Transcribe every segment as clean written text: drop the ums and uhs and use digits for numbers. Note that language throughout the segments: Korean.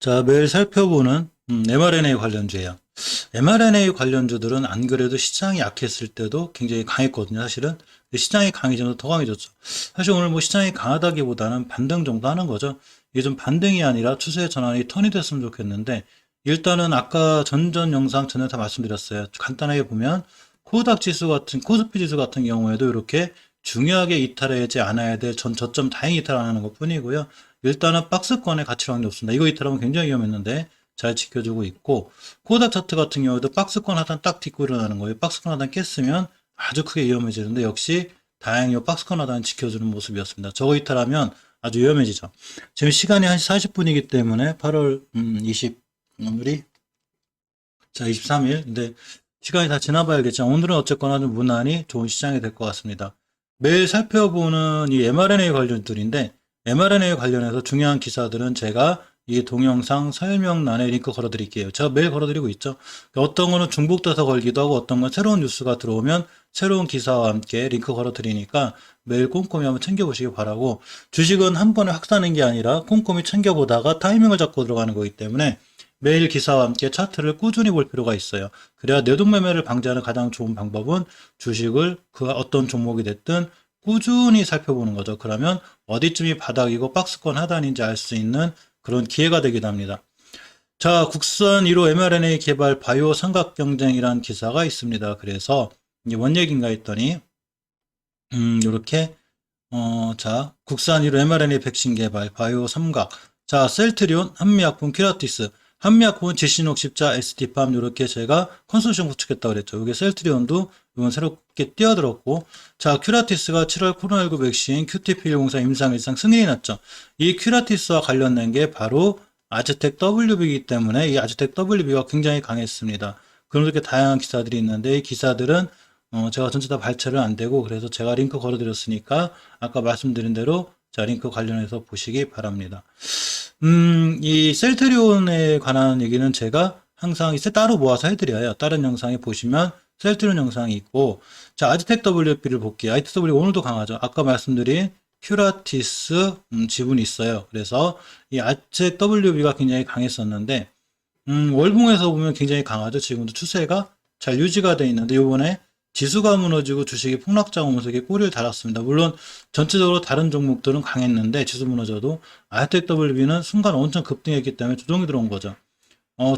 자, 매일 살펴보는 mRNA 관련주예요. mRNA 관련주들은 안 그래도 시장이 약했을 때도 굉장히 강했거든요, 사실은. 근데 시장이 강해지면서 더 강해졌죠. 사실 오늘 뭐 시장이 강하다기보다는 반등 정도 하는 거죠. 이게 좀 반등이 아니라 추세 전환이 턴이 됐으면 좋겠는데, 일단은 아까 전전 영상 전에 다 말씀드렸어요. 간단하게 보면 코스닥 지수 같은, 코스피 지수 같은 경우에도 이렇게 중요하게 이탈하지 않아야 될 전 저점 다행히 이탈 안 하는 것 뿐이고요. 일단은 박스권의 가치랑이 높습니다. 이거 이탈하면 굉장히 위험했는데 잘 지켜주고 있고, 코스닥 차트 같은 경우도 박스권 하단 딱 딛고 일어나는 거예요. 박스권 하단 깼으면 아주 크게 위험해지는데, 역시 다행히 박스권 하단 지켜주는 모습이었습니다. 저거 이탈하면 아주 위험해지죠. 지금 시간이 1시 40분이기 때문에 8월 20 오늘이 자 23일. 근데 시간이 다 지나봐야겠죠. 오늘은 어쨌거나 좀 무난히 좋은 시장이 될 것 같습니다. 매일 살펴보는 이 mRNA 관련들인데, mRNA 관련해서 중요한 기사들은 제가 이 동영상 설명란에 링크 걸어 드릴게요. 제가 매일 걸어 드리고 있죠. 어떤 거는 중복돼서 걸기도 하고, 어떤 건 새로운 뉴스가 들어오면 새로운 기사와 함께 링크 걸어 드리니까 매일 꼼꼼히 한번 챙겨보시기 바라고, 주식은 한 번에 확 사는 게 아니라 꼼꼼히 챙겨보다가 타이밍을 잡고 들어가는 거기 때문에 매일 기사와 함께 차트를 꾸준히 볼 필요가 있어요. 그래야 내동매매를 방지하는 가장 좋은 방법은 주식을 그 어떤 종목이 됐든 꾸준히 살펴보는 거죠. 그러면 어디쯤이 바닥이고 박스권 하단인지 알 수 있는 그런 기회가 되기도 합니다. 자, 국산 1호 mRNA 개발 바이오 삼각 경쟁이라는 기사가 있습니다. 그래서 이게 뭔 얘기인가 했더니 이렇게 자, 국산 1호 mRNA 백신 개발 바이오 삼각. 자, 셀트리온, 한미약품, 큐라티스. 한미약품은 제시녹 십자, ST팜 이렇게 제가 컨소시엄 구축했다고 그랬죠. 이게 셀트리온도 이건 새롭게 뛰어들었고, 자, 큐라티스가 7월 코로나19 백신 QTP104 임상 일상 승인이 났죠. 이 큐라티스와 관련된 게 바로 아즈텍 WB이기 때문에 이 아즈텍 WB가 굉장히 강했습니다. 그렇게 다양한 기사들이 있는데, 이 기사들은 제가 전체 다 발췌를 안 되고, 그래서 제가 링크 걸어드렸으니까 아까 말씀드린 대로 자, 링크 관련해서 보시기 바랍니다. 이 셀트리온에 관한 얘기는 제가 항상 이제 따로 모아서 해드려요. 다른 영상에 보시면 셀트리온 영상이 있고, 자, 아즈텍 WB를 볼게요. 아즈텍 WB 오늘도 강하죠. 아까 말씀드린 큐라티스 지분이 있어요. 그래서 이 아즈텍 WB가 굉장히 강했었는데, 월봉에서 보면 굉장히 강하죠. 지금도 추세가 잘 유지가 돼 있는데, 요번에 지수가 무너지고 주식이 폭락장 오면서 이게 꼬리를 달았습니다. 물론 전체적으로 다른 종목들은 강했는데 지수 무너져도 아이텍 WB는 순간 엄청 급등했기 때문에 조정이 들어온 거죠.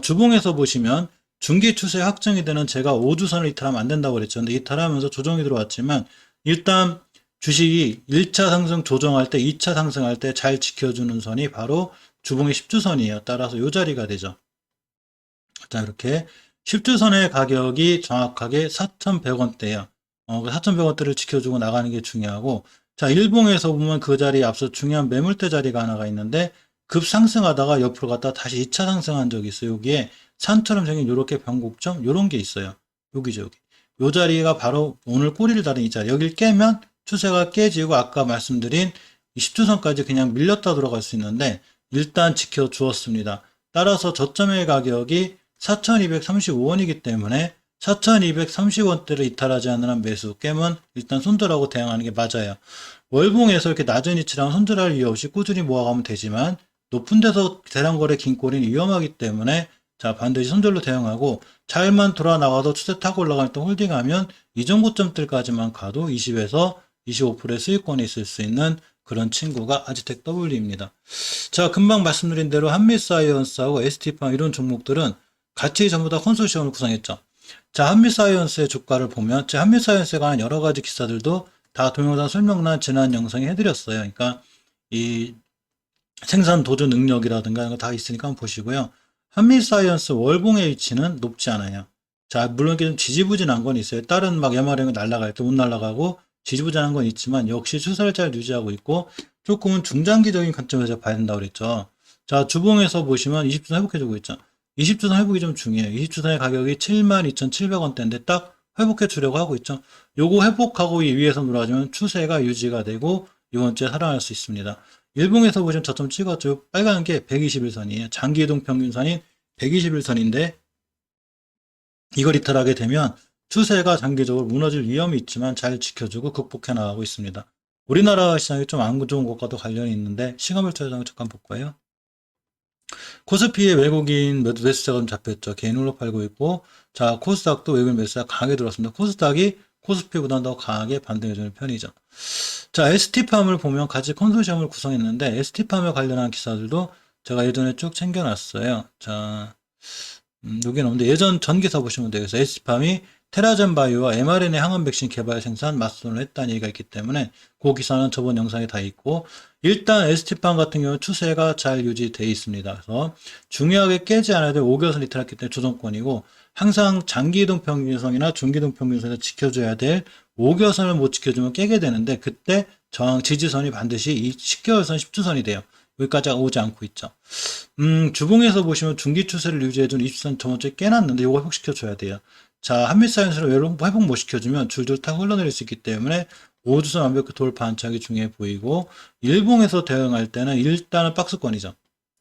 주봉에서 보시면 중기 추세 확정이 되는, 제가 5주선을 이탈하면 안 된다고 그랬죠. 근데 이탈하면서 조정이 들어왔지만, 일단 주식이 1차 상승 조정할 때, 2차 상승할 때 잘 지켜주는 선이 바로 주봉의 10주선이에요. 따라서 이 자리가 되죠. 자, 이렇게 10주선의 가격이 정확하게 4,100원대예요. 4,100원대를 지켜주고 나가는 게 중요하고, 자, 일봉에서 보면 그 자리에 앞서 중요한 매물대 자리가 하나가 있는데, 급상승하다가 옆으로 갔다 다시 2차 상승한 적이 있어요. 여기에 산처럼 생긴 이렇게 변곡점, 요런 게 있어요. 여기죠, 여기. 요 자리가 바로 오늘 꼬리를 다른 이 자리. 여기를 깨면 추세가 깨지고, 아까 말씀드린 10주선까지 그냥 밀렸다 들어갈 수 있는데, 일단 지켜주었습니다. 따라서 저점의 가격이 4,235원이기 때문에 4,230원대를 이탈하지 않는 한 매수, 깨면 일단 손절하고 대응하는 게 맞아요. 월봉에서 이렇게 낮은 위치랑 손절할 이유 없이 꾸준히 모아가면 되지만, 높은 데서 대량거래 긴 꼬리는 위험하기 때문에 자, 반드시 손절로 대응하고, 잘만 돌아 나가도 추세 타고 올라갈 때 홀딩하면 이전 고점들까지만 가도 20에서 25%의 수익권이 있을 수 있는 그런 친구가 아즈텍 W입니다. 자, 금방 말씀드린 대로 한미사이언스하고 ST팜 이런 종목들은 같이 전부 다 컨소시엄을 구성했죠. 자, 한미사이언스의 주가를 보면, 제 한미사이언스에 관한 여러 가지 기사들도 다 동영상 설명란 지난 영상에 해드렸어요. 그러니까 이 생산 도주 능력이라든가 이런 거 다 있으니까 한번 보시고요. 한미사이언스 월봉의 위치는 높지 않아요. 자, 물론 좀 지지부진한 건 있어요. 다른 막 MRM이 날아갈 때 못 날아가고 지지부진한 건 있지만, 역시 추세를 잘 유지하고 있고, 조금은 중장기적인 관점에서 봐야 된다고 그랬죠. 자, 주봉에서 보시면 20주선 회복해주고 있죠. 20주선 회복이 좀 중요해요. 20주선의 가격이 72,700원대인데 딱 회복해 주려고 하고 있죠. 요거 회복하고 이 위에서 놀아주면 추세가 유지가 되고 이번 주에 살아날 수 있습니다. 일봉에서 보시면 저점 찍었죠. 빨간 게 121선이에요. 장기이동 평균선인 121선인데, 이걸 이탈하게 되면 추세가 장기적으로 무너질 위험이 있지만 잘 지켜주고 극복해 나가고 있습니다. 우리나라 시장이 좀 안 좋은 것과도 관련이 있는데, 시간별로 잠깐 볼까요? 코스피의 외국인 매수세가 좀 잡혔죠. 개인으로 팔고 있고, 자, 코스닥도 외국인 매수세가 강하게 들어왔습니다. 코스닥이 코스피보다 더 강하게 반등해주는 편이죠. 자, ST팜을 보면 같이 컨소시엄을 구성했는데, ST팜에 관련한 기사들도 제가 예전에 쭉 챙겨놨어요. 자, 여기는 없는데, 예전 전 기사 보시면 돼요. 그래서 ST팜이 테라젠 바이오와 mRNA 항원 백신 개발 생산 맞선을 했다는 얘기가 있기 때문에 그 기사는 저번 영상에 다 있고 일단 ST팜 같은 경우는 추세가 잘 유지되어 있습니다. 그래서 중요하게 깨지 않아야 될 5개선 이탈했기 때문에 조정권이고 항상 장기이동 평균선이나 중기이동 평균선에서 지켜줘야 될 5개선을 못 지켜주면 깨게 되는데 그때 저항 지지선이 반드시 이 10개월선 10주선이 돼요. 여기까지 오지 않고 있죠. 주봉에서 보시면 중기 추세를 유지해준 20선 저번 주에 깨놨는데 이거 회복시켜줘야 돼요. 자, 한미사이언스를 회복 못 시켜주면 줄줄 타 흘러내릴 수 있기 때문에 5주선 완벽히 돌파 안착이 중요해 보이고 일봉에서 대응할 때는 일단은 박스권이죠.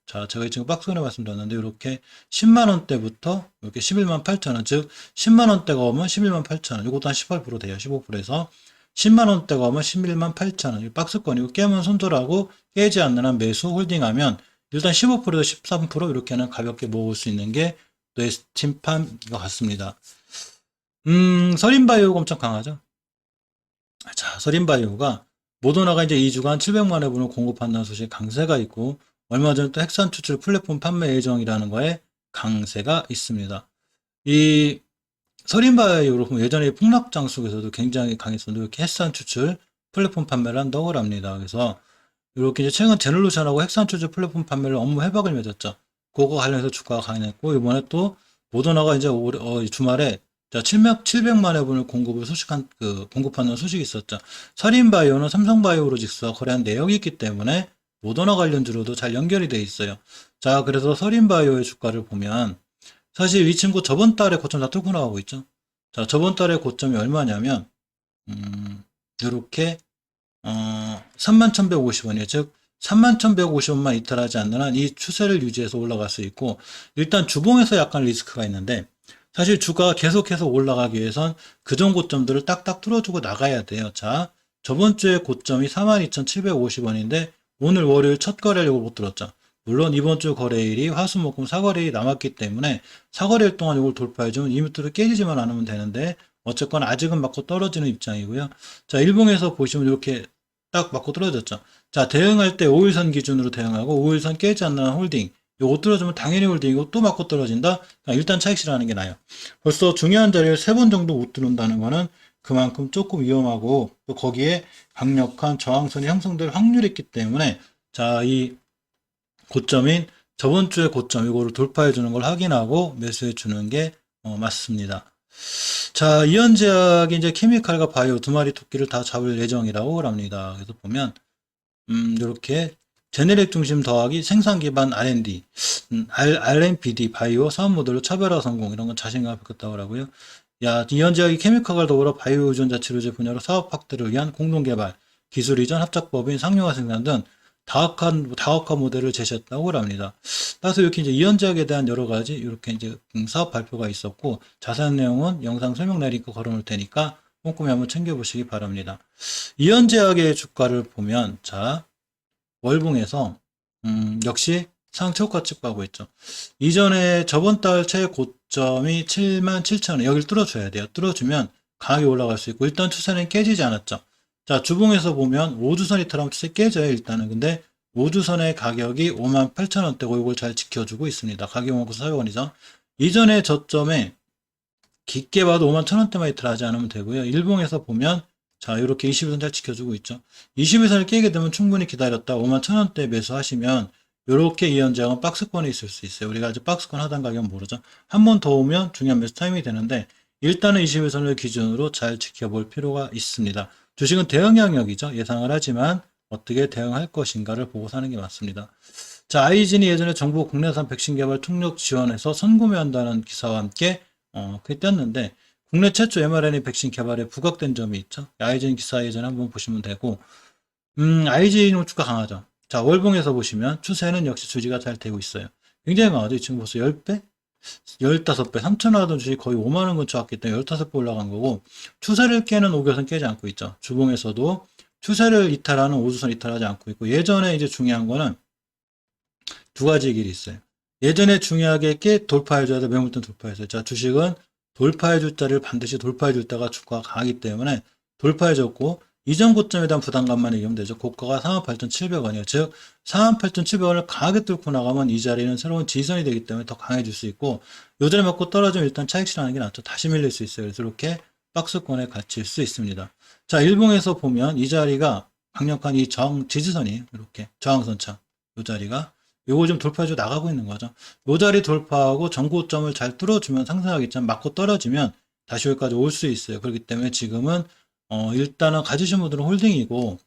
자, 제가 지금 박스권에 말씀드렸는데 이렇게 10만 원대부터 이렇게 11만 8천 원, 즉 10만 원대가 오면 11만 8천 원, 이것도 한 18% 돼요. 15%에서 10만 원대가 오면 11만 8천 원, 박스권이고 깨면 손절하고 깨지 않는 한 매수 홀딩하면 일단 15%에서 13% 이렇게는 가볍게 먹을 수 있는 게 스팀팜인 것 같습니다. 서린바이오가 엄청 강하죠. 자, 서린바이오가 모더나가 이제 2주간 700만 회분을 공급한다는 소식 강세가 있고 얼마 전에 또 핵산 추출 플랫폼 판매 예정이라는 거에 강세가 있습니다. 이 서린바이오로 보면 예전에 폭락장 속에서도 굉장히 강했었는데 이렇게 핵산 추출 플랫폼 판매를 한다고 합니다. 그래서 이렇게 이제 최근 제놀루션하고 핵산 추출 플랫폼 판매를 업무 회박을 맺었죠. 그거 관련해서 주가가 강했고 이번에 또 모더나가 이제 주말에 700만 회분을 공급하는 소식이 있었죠. 서린바이오는 삼성바이오로직스와 거래한 내역이 있기 때문에 모더나 관련주로도 잘 연결이 돼 있어요. 자, 그래서 서린바이오의 주가를 보면 사실 이 친구 저번 달에 고점 다 뚫고 나가고 있죠. 자, 저번 달에 고점이 얼마냐면 이렇게 31,150원이에요. 즉 31,150원만 이탈하지 않는 한 이 추세를 유지해서 올라갈 수 있고 일단 주봉에서 약간 리스크가 있는데 사실 주가가 계속해서 올라가기 위해선 그전 고점들을 딱딱 뚫어주고 나가야 돼요. 자, 저번 주에 고점이 42,750원인데 오늘 월요일 첫 거래를 못 들었죠. 물론 이번 주 거래일이 화수목금 사거래일이 남았기 때문에 사거래일 동안 이걸 돌파해주면 이 밑으로 깨지지만 않으면 되는데 어쨌거나 아직은 맞고 떨어지는 입장이고요. 자, 일봉에서 보시면 이렇게 딱 맞고 떨어졌죠. 자, 대응할 때 5일선 기준으로 대응하고 5일선 깨지 않는 홀딩. 요거 떨어지면 당연히 홀딩이고 또 맞고 떨어진다? 일단 차익 실현하는 게 나아요. 벌써 중요한 자리를 3번 정도 못 뚫는다는 거는 그만큼 조금 위험하고 또 거기에 강력한 저항선이 형성될 확률이 있기 때문에 자, 이 고점인 저번 주의 고점 이거를 돌파해 주는 걸 확인하고 매수해 주는 게 맞습니다. 자, 이현제약이 이제 케미칼과 바이오 두 마리 토끼를 다 잡을 예정이라고 합니다. 그래서 보면 이렇게 제네릭 중심 더하기 생산 기반 R&D, R&PD 바이오 사업 모델로 차별화 성공 이런 건 자신감을 갖겠다고 하고요. 야, 이현제약이 케미칼과 더불어 바이오 유전자 치료제 분야로 사업 확대를 위한 공동 개발, 기술 이전, 합작법인, 상용화 생산 등 다각화 모델을 제시했다고 합니다. 따라서 이렇게 이제 이현제약에 대한 여러 가지 이렇게 이제 사업 발표가 있었고 자세한 내용은 영상 설명란에 링크 걸어놓을 테니까 꼼꼼히 한번 챙겨보시기 바랍니다. 이현제약의 주가를 보면 자 월봉에서 역시 상초가 찍고 있죠. 이전에 저번 달 최고점이 77,000원 여기를 뚫어줘야 돼요. 뚫어주면 강하게 올라갈 수 있고 일단 추세는 깨지지 않았죠. 자, 주봉에서 보면 5주선 이탈하면 추세 깨져요, 일단은. 근데 5주선의 가격이 58,000원대고 이걸 잘 지켜주고 있습니다. 가격은 400원이죠. 이전에 저점에 깊게 봐도 51,000원대만 이탈하지 않으면 되고요. 일봉에서 보면 자, 이렇게 21선 잘 지켜주고 있죠. 21선을 깨게 되면 충분히 기다렸다 51,000원대 매수하시면 이렇게 이현제약은 박스권에 있을 수 있어요. 우리가 아직 박스권 하단 가격은 모르죠. 한 번 더 오면 중요한 매수 타임이 되는데 일단은 21선을 기준으로 잘 지켜볼 필요가 있습니다. 주식은 대응 영역이죠. 예상을 하지만 어떻게 대응할 것인가를 보고 사는 게 맞습니다. 자, 아이진이 예전에 정부 국내산 백신 개발 통력 지원해서 선구매한다는 기사와 함께 그게 떴는데 국내 최초 mRNA 백신 개발에 부각된 점이 있죠. 아이진 기사 예전에 한번 보시면 되고 아이진 주가 강하죠. 자, 월봉에서 보시면 추세는 역시 주지가 잘 되고 있어요. 굉장히 강하죠. 이 친구 벌써 10배? 15배, 3,000원 하던 주식 거의 5만원 근처 왔기 때문에 15배 올라간 거고, 추세를 깨는 5개선 깨지 않고 있죠. 주봉에서도 추세를 이탈하는 5주선 이탈하지 않고 있고, 예전에 이제 중요한 거는 두 가지 길이 있어요. 예전에 중요하게 깨 돌파해줘야 돼. 매물대 돌파해서. 자, 주식은 돌파해줄 자리를 반드시 돌파해줄 때가 주가가 강하기 때문에 돌파해줬고, 이전 고점에 대한 부담감만 얘기하면 되죠. 고가가 48,700원이에요. 즉, 48,700원을 강하게 뚫고 나가면 이 자리는 새로운 지지선이 되기 때문에 더 강해질 수 있고, 요 자리 맞고 떨어지면 일단 차익실하는 게 낫죠. 다시 밀릴 수 있어요. 그래서 이렇게 박스권에 갇힐 수 있습니다. 자, 일봉에서 보면 이 자리가 강력한 이 지지선이에요. 이렇게 저항선창. 이 자리가 요거 좀 돌파해줘 나가고 있는 거죠. 요 자리 돌파하고 전고점을 잘 뚫어주면 상승하겠지만 맞고 떨어지면 다시 여기까지 올 수 있어요. 그렇기 때문에 지금은 일단은 가지신 분들은 홀딩이고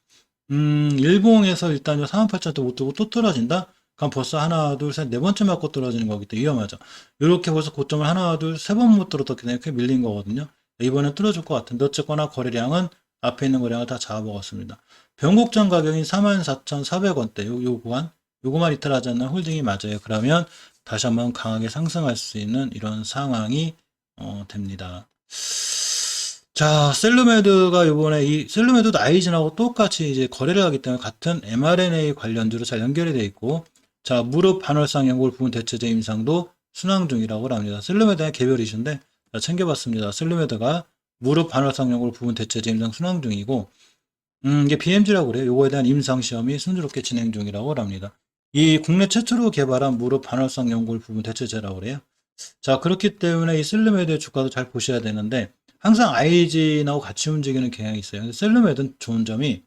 일봉에서 일단 48,000도 못 들고 또 떨어진다? 그럼 벌써 하나, 둘, 셋, 네 번째 맞고 떨어지는 거기 때문에 위험하죠. 이렇게 벌써 고점을 하나, 둘, 세 번 못 들었기 때문에 이렇게 밀린 거거든요. 이번엔 뚫어줄 것 같은데 어쨌거나 거래량은 앞에 있는 거량을 다 잡아먹었습니다. 변곡점 가격인 44,400원대 요 구간 요거만 이탈하지 않는 홀딩이 맞아요. 그러면 다시 한번 강하게 상승할 수 있는 이런 상황이 됩니다. 자, 셀루메드가 요번에 이 셀루메드도 아이진하고 똑같이 이제 거래를 하기 때문에 같은 mRNA 관련주로 잘 연결이 되어 있고, 자, 무릎 반월상 연골 부분 대체제 임상도 순항 중이라고 합니다. 셀루메드의 개별 이슈인데 자, 챙겨봤습니다. 셀루메드가 무릎 반월상 연골 부분 대체제 임상 순항 중이고, 이게 BMG라고 그래요. 요거에 대한 임상 시험이 순조롭게 진행 중이라고 합니다. 이 국내 최초로 개발한 무릎 반월상 연골 부분 대체제라고 그래요. 자, 그렇기 때문에 이 셀루메드의 주가도 잘 보셔야 되는데, 항상 IGN하고 같이 움직이는 경향이 있어요. 근데 셀루메드는 좋은 점이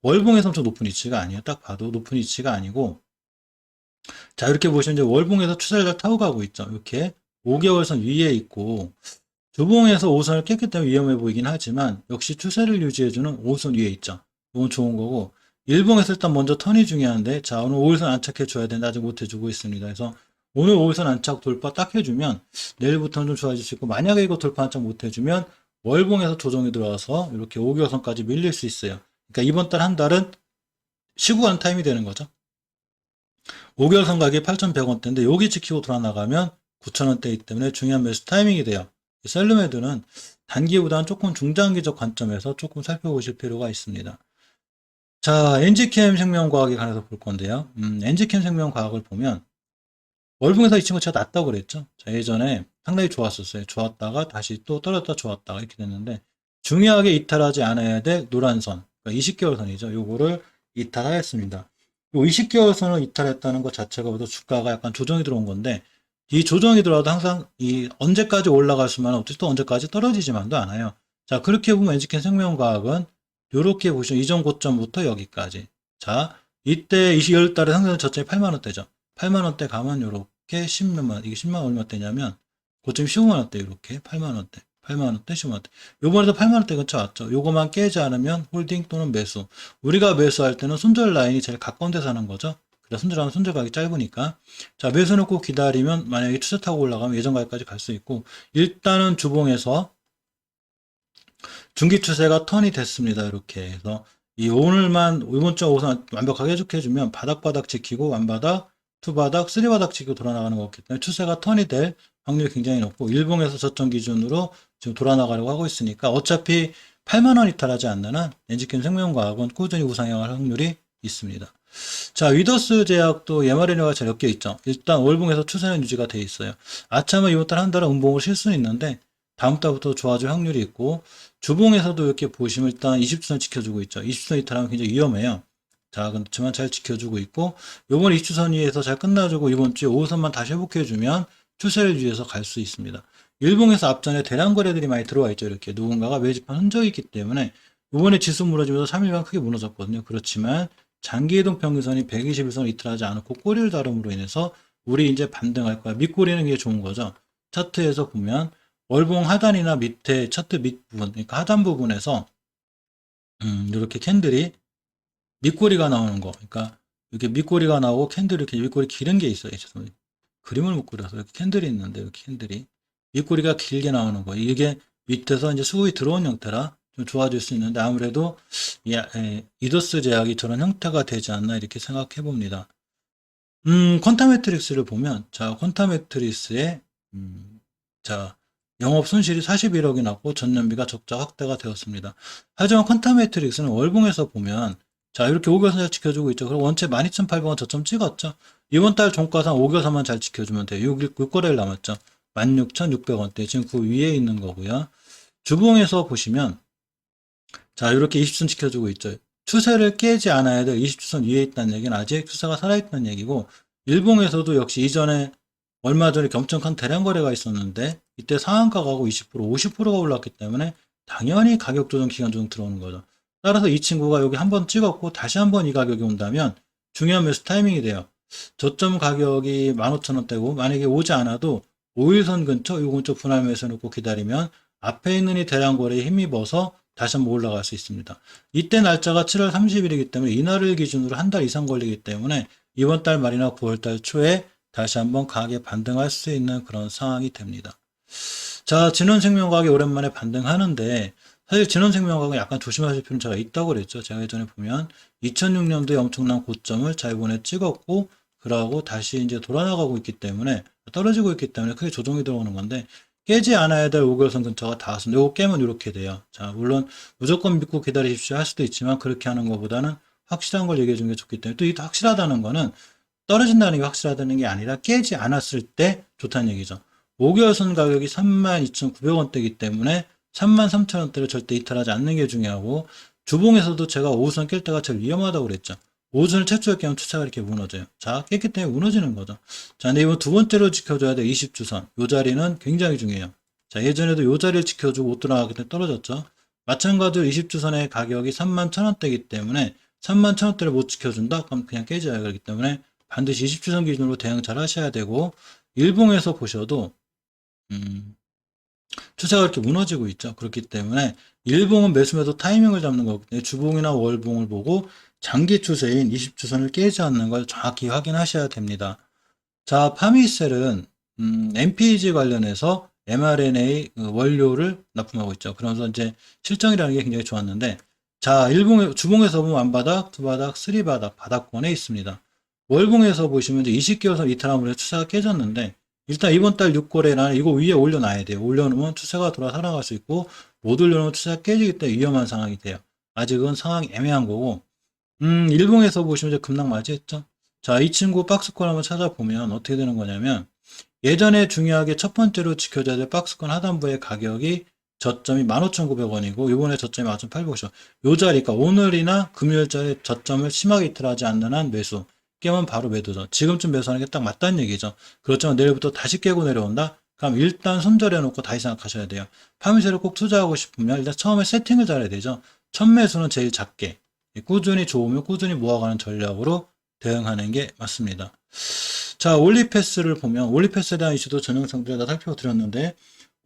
월봉에서 엄청 높은 위치가 아니에요. 딱 봐도 높은 위치가 아니고, 자, 이렇게 보시면 이제 월봉에서 추세를 잘 타고 가고 있죠. 이렇게 5개월선 위에 있고, 주봉에서 5선을 깼기 때문에 위험해 보이긴 하지만, 역시 추세를 유지해주는 5선 위에 있죠. 이건 좋은 거고, 일봉에서 일단 먼저 턴이 중요한데, 자, 오늘 5일선 안착해줘야 되는데, 아직 못 해주고 있습니다. 그래서 오늘 5일선 안착 돌파 딱 해주면, 내일부터는 좀 좋아질 수 있고, 만약에 이거 돌파 안착 못 해주면, 월봉에서 조정이 들어와서 이렇게 5개월선까지 밀릴 수 있어요. 그러니까 이번 달 한 달은 쉬고 가는 타임이 되는 거죠. 5개월선 가격이 8,100원대인데, 여기 지키고 돌아나가면 9,000원대이기 때문에 중요한 매수 타이밍이 돼요. 셀루메드는 단기보다는 조금 중장기적 관점에서 조금 살펴보실 필요가 있습니다. 자, 엔지캠 생명과학에 관해서 볼 건데요. 엔지캠 생명과학을 보면 월봉에서 이 친구 제가 낮다고 그랬죠. 자, 예전에 상당히 좋았었어요. 좋았다가 다시 또 떨어졌다 좋았다가 이렇게 됐는데 중요하게 이탈하지 않아야 될 노란 선, 그러니까 20개월 선이죠. 요거를 이탈하였습니다. 요 20개월 선을 이탈했다는 것 자체가 보다 주가가 약간 조정이 들어온 건데 이 조정이 들어와도 항상 이 언제까지 올라갈 수만 없지 또 언제까지 떨어지지만도 않아요. 자, 그렇게 보면 엔지캠 생명과학은 요렇게 보시면 이전 고점부터 여기까지. 자, 이때 20월 달에 상승 저점이 8만 원대죠. 8만 원대 가면 요렇게 10몇만, 이게 10만 얼마대냐면 고점이 15만 원대 이렇게 8만 원대. 8만 원대, 15만 원대. 요번에도 8만 원대 근처 왔죠. 요거만 깨지 않으면 홀딩 또는 매수. 우리가 매수할 때는 손절 라인이 제일 가까운 데서 하는 거죠. 그래서 손절하면 손절 가격이 짧으니까. 자, 매수 놓고 기다리면 만약에 추세 타고 올라가면 예전 가격까지 갈 수 있고, 일단은 주봉에서 중기 추세가 턴이 됐습니다. 이렇게 해서 이 오늘만 이번 주 오선 완벽하게 해주면 바닥바닥 지키고 완바닥, 투바닥, 쓰리바닥 지키고 돌아나가는 거기 때문에 추세가 턴이 될 확률이 굉장히 높고 일봉에서 저점 기준으로 지금 돌아나가려고 하고 있으니까 어차피 8만 원 이탈하지 않는 한 엔지캠 생명과학은 꾸준히 우상향할 확률이 있습니다. 자, 위더스 제약도 mRNA가 잘 엮여 있죠. 일단 월봉에서 추세는 유지가 돼 있어요. 아차면 이번 달 한 달은 음봉을 쉴 수는 있는데 다음 달부터 좋아질 확률이 있고 주봉에서도 이렇게 보시면 일단 20주선 지켜주고 있죠. 20주선 이탈하면 굉장히 위험해요. 자, 그렇지만 잘 지켜주고 있고 요번 20주선 위에서 잘 끝나주고 이번 주에 5선만 다시 회복해주면 추세를 유지해서 갈 수 있습니다. 일봉에서 앞전에 대량 거래들이 많이 들어와 있죠. 이렇게 누군가가 매집한 흔적이 있기 때문에 이번에 지수 무너지면서 3일간 크게 무너졌거든요. 그렇지만 장기 이동 평균선이 121선을 이탈하지 않고 꼬리를 다름으로 인해서 우리 이제 반등할 거야. 밑꼬리는 게 좋은 거죠. 차트에서 보면 월봉 하단이나 밑에 차트 밑부분, 그러니까 하단 부분에서 이렇게 캔들이 밑꼬리가 나오는 거, 그러니까 이렇게 밑꼬리가 나오고 캔들이 이렇게 밑꼬리 기른 게 있어요. 죄송해요. 그림을 못 그려서 이렇게 캔들이 있는데 이렇게 캔들이 밑꼬리가 길게 나오는 거, 이게 밑에서 이제 수급이 들어온 형태라 좀 좋아질 수 있는데 아무래도 이더스 제약이 저런 형태가 되지 않나 이렇게 생각해 봅니다. 퀀타 매트릭스를 보면 자 퀀타 매트릭스의 자 영업 손실이 41억이 났고 전년비가 적자 확대가 되었습니다. 하지만 퀀타 매트릭스는 월봉에서 보면 자, 이렇게 5개월선 잘 지켜주고 있죠. 그리고 원체 12,800원 저점 찍었죠. 이번 달 종가상 5개월선만 잘 지켜주면 돼요. 6거래일 남았죠. 16,600원대. 지금 그 위에 있는 거고요. 주봉에서 보시면, 자, 이렇게 20선 지켜주고 있죠. 추세를 깨지 않아야 될 20주선 위에 있다는 얘기는 아직 추세가 살아있다는 얘기고, 일봉에서도 역시 이전에 얼마 전에 엄청 큰 대량 거래가 있었는데, 이때 상한가가고 20%, 50%가 올랐기 때문에 당연히 가격 조정 기간 중 들어오는 거죠. 따라서 이 친구가 여기 한번 찍었고 다시 한번 이 가격이 온다면 중요한 매수 타이밍이 돼요. 저점 가격이 15,000원대고 만약에 오지 않아도 5일선 근처, 이 근처 분할 매수 놓고 기다리면 앞에 있는 이 대량 거래에 힘입어서 다시 한번 올라갈 수 있습니다. 이때 날짜가 7월 30일이기 때문에 이날을 기준으로 한 달 이상 걸리기 때문에 이번 달 말이나 9월 달 초에 다시 한번 강하게 반등할 수 있는 그런 상황이 됩니다. 자, 진원생명과학이 오랜만에 반등하는데 사실 진원생명과학은 약간 조심하실 필요가 있다고 그랬죠. 제가 예전에 보면 2006년도에 엄청난 고점을 자 이번에 찍었고 그러고 다시 이제 돌아나가고 있기 때문에 떨어지고 있기 때문에 크게 조정이 들어오는 건데 깨지 않아야 될 5개월선 근처가 다 왔습니다. 이거 깨면 이렇게 돼요. 자, 물론 무조건 믿고 기다리십시오 할 수도 있지만 그렇게 하는 것보다는 확실한 걸 얘기해 주는 게 좋기 때문에 또 이 확실하다는 거는 떨어진다는 게 확실하다는 게 아니라 깨지 않았을 때 좋다는 얘기죠. 5개월선 가격이 32,900원대이기 때문에 33,000원대를 절대 이탈하지 않는 게 중요하고 주봉에서도 제가 5선 깰 때가 제일 위험하다고 그랬죠. 5선을 최초에 깨면 투자가 이렇게 무너져요. 자, 깼기 때문에 무너지는 거죠. 자, 근데 이번 두 번째로 지켜줘야 될 20주선. 요 자리는 굉장히 중요해요. 자, 예전에도 요 자리를 지켜주고 못 들어가기 때문에 떨어졌죠. 마찬가지로 20주선의 가격이 31,000원대이기 때문에 31,000원대를 못 지켜준다? 그럼 그냥 깨져야 하기 때문에 반드시 20주선 기준으로 대응 잘 하셔야 되고 일봉에서 보셔도 추세가 이렇게 무너지고 있죠. 그렇기 때문에 일봉은 매수매도 타이밍을 잡는 거기 때문에 주봉이나 월봉을 보고 장기 추세인 20주선을 깨지 않는 걸 정확히 확인하셔야 됩니다. 자, 파미셀은 MPG 관련해서 mRNA 원료를 납품하고 있죠. 그러면서 이제 실적이라는 게 굉장히 좋았는데 자, 주봉에서 보면 완바닥, 두바닥, 쓰리바닥, 바닥권에 있습니다. 월봉에서 보시면 이제 20개월선 이탈함으로 추세가 깨졌는데 일단 이번 달 6거래라는 이거 위에 올려놔야 돼요. 올려놓으면 추세가 돌아 살아갈 수 있고 못 올려놓으면 추세가 깨지기 때문에 위험한 상황이 돼요. 아직은 상황이 애매한 거고 일봉에서 보시면 이제 급락 맞이했죠. 자, 이 친구 박스권 한번 찾아보면 어떻게 되는 거냐면 예전에 중요하게 첫 번째로 지켜져야 될 박스권 하단부의 가격이 저점이 15,900원이고 이번에 저점이 15,800원이죠. 요 자리가 오늘이나 금요일자리 저점을 심하게 이탈하지 않는 한 매수. 깨면 바로 매도죠. 지금쯤 매수하는 게 딱 맞다는 얘기죠. 그렇지만 내일부터 다시 깨고 내려온다? 그럼 일단 손절해 놓고 다시 생각하셔야 돼요. 파미셀을 꼭 투자하고 싶으면 일단 처음에 세팅을 잘해야 되죠. 첫 매수는 제일 작게 꾸준히 좋으면 꾸준히 모아가는 전략으로 대응하는 게 맞습니다. 자, 올리패스를 보면 올리패스에 대한 이슈도 전영상들에 다 살펴드렸는데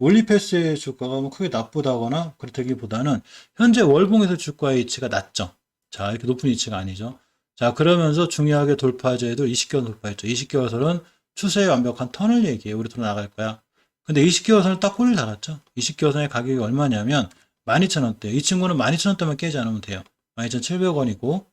올리패스의 주가가 뭐 크게 나쁘다거나 그렇다기보다는 현재 월봉에서 주가의 위치가 낮죠. 자, 이렇게 높은 위치가 아니죠. 자, 그러면서 중요하게 돌파제도 20개월 돌파했죠. 20개월선은 추세의 완벽한 턴을 얘기해. 우리 돈 나갈 거야. 근데 20개월선을 딱 꼬리를 달았죠. 20개월선의 가격이 얼마냐면 12,000원대. 이 친구는 12,000원대만 깨지 않으면 돼요. 12,700원이고.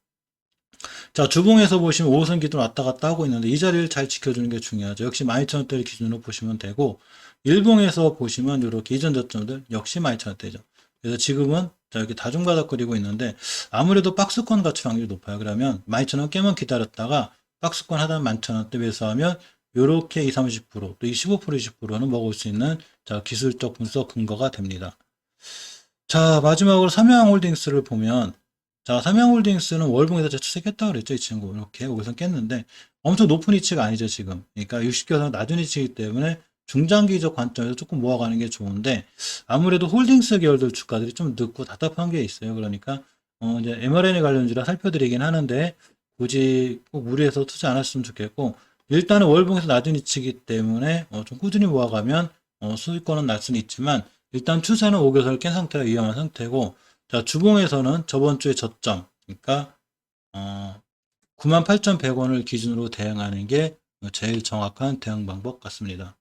자, 주봉에서 보시면 5선 기준 왔다 갔다 하고 있는데 이 자리를 잘 지켜주는 게 중요하죠. 역시 12,000원대를 기준으로 보시면 되고 일봉에서 보시면 이렇게 이전 저점들 역시 12,000원대죠. 그래서 지금은 자, 이렇게 다중바닥 그리고 있는데 아무래도 박스권 가치 확률이 높아요. 그러면 12,000원 깨만 기다렸다가 박스권 하단 11,000원대 매수하면 이렇게 20, 30%, 또 이 15%, 20%는 먹을 수 있는 자, 기술적 분석 근거가 됩니다. 자, 마지막으로 삼양홀딩스를 보면 자, 삼양홀딩스는 월봉에서 제 추세 깼다고 그랬죠. 이 친구. 이렇게 여기서 깼는데 엄청 높은 위치가 아니죠, 지금. 그러니까 60개선 낮은 위치이기 때문에 중장기적 관점에서 조금 모아가는 게 좋은데 아무래도 홀딩스 계열들 주가들이 좀 늦고 답답한 게 있어요. 그러니까 이제 mRNA 관련주라 살펴드리긴 하는데 굳이 꼭 무리해서 투자 안 하셨으면 좋겠고 일단은 월봉에서 낮은 위치이기 때문에 좀 꾸준히 모아가면 수익권은 날 수는 있지만 일단 추세는 5개선을 깬 상태가 위험한 상태고 자, 주봉에서는 저번 주에 저점 그러니까 98,100원을 기준으로 대응하는 게 제일 정확한 대응 방법 같습니다.